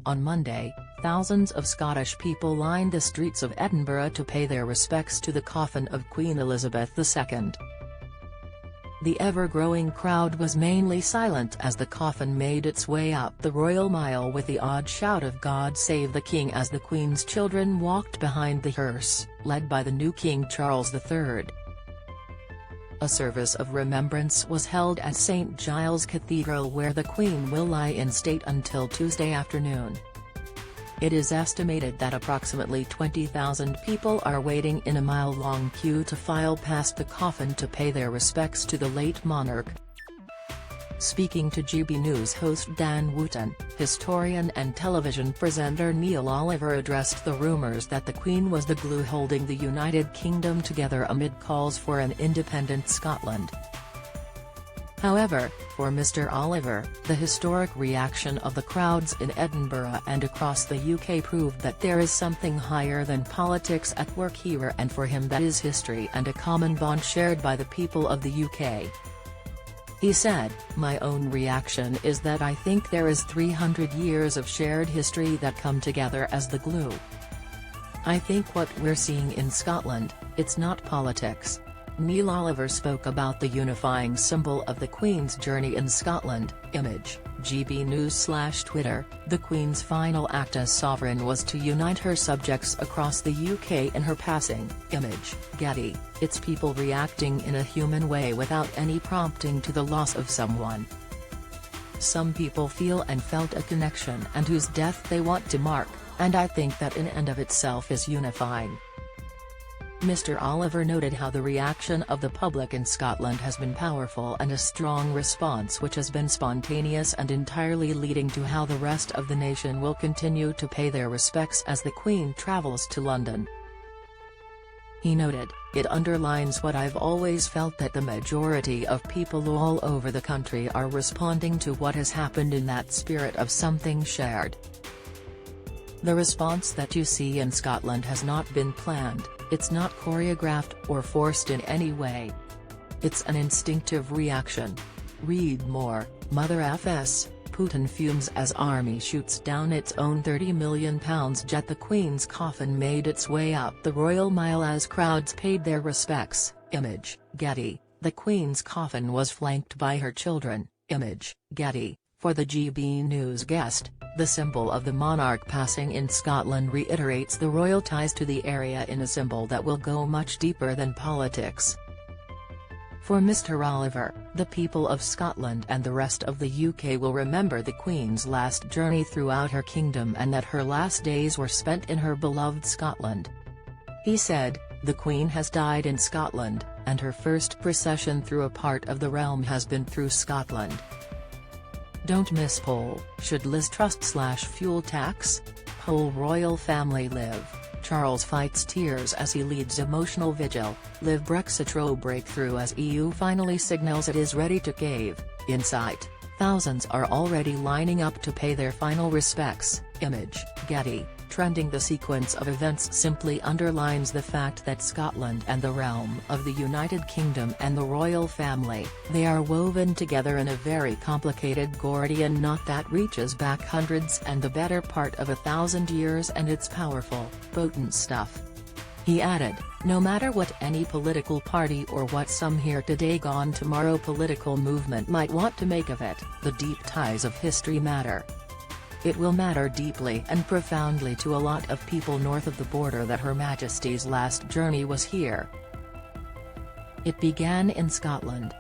On Monday, thousands of Scottish people lined the streets of Edinburgh to pay their respects to the coffin of Queen Elizabeth II. The ever-growing crowd was mainly silent as the coffin made its way up the Royal Mile with the odd shout of "God Save the King" as the Queen's children walked behind the hearse, led by the new King Charles III. A service of remembrance was held at St Giles Cathedral where the Queen will lie in state until Tuesday afternoon. It is estimated that approximately 20,000 people are waiting in a mile-long queue to file past the coffin to pay their respects to the late monarch. Speaking to GB News host Dan Wootton, historian and television presenter Neil Oliver addressed the rumours that the Queen was the glue holding the United Kingdom together amid calls for an independent Scotland. However, for Mr Oliver, the historic reaction of the crowds in Edinburgh and across the UK proved that there is something higher than politics at work here, and for him that is history and a common bond shared by the people of the UK. He said, "My own reaction is that I think there is 300 years of shared history that come together as the glue. I think what we're seeing in Scotland, it's not politics." Neil Oliver spoke about the unifying symbol of the Queen's journey in Scotland. Image, GB News/Twitter. The Queen's final act as sovereign was to unite her subjects across the UK in her passing. Image, Getty. It's people reacting in a human way without any prompting to the loss of someone. Some people feel and felt a connection and whose death they want to mark, and I think that in and of itself is unifying. Mr Oliver noted how the reaction of the public in Scotland has been powerful and a strong response which has been spontaneous and entirely leading to how the rest of the nation will continue to pay their respects as the Queen travels to London. He noted, "It underlines what I've always felt, that the majority of people all over the country are responding to what has happened in that spirit of something shared. The response that you see in Scotland has not been planned, it's not choreographed or forced in any way. It's an instinctive reaction." Read more. Mother FS, Putin fumes as army shoots down its own £30 million jet. The Queen's coffin made its way up the Royal Mile as crowds paid their respects. Image, Getty. The Queen's coffin was flanked by her children. Image, Getty. For the GB News guest, the symbol of the monarch passing in Scotland reiterates the royal ties to the area in a symbol that will go much deeper than politics. For Mr Oliver, the people of Scotland and the rest of the UK will remember the Queen's last journey throughout her kingdom and that her last days were spent in her beloved Scotland. He said, "The Queen has died in Scotland, and her first procession through a part of the realm has been through Scotland." Don't miss poll. Should Liz trust/fuel tax? Poll royal family live. Charles fights tears as he leads emotional vigil. Live Brexit row breakthrough as EU finally signals it is ready to cave. Insight. Thousands are already lining up to pay their final respects. Image, Getty. Trending. The sequence of events simply underlines the fact that Scotland and the realm of the United Kingdom and the royal family, they are woven together in a very complicated Gordian knot that reaches back hundreds and the better part of 1,000 years, and it's powerful, potent stuff. He added, "No matter what any political party or what some here today gone tomorrow political movement might want to make of it, the deep ties of history matter. It will matter deeply and profoundly to a lot of people north of the border that Her Majesty's last journey was here. It began in Scotland,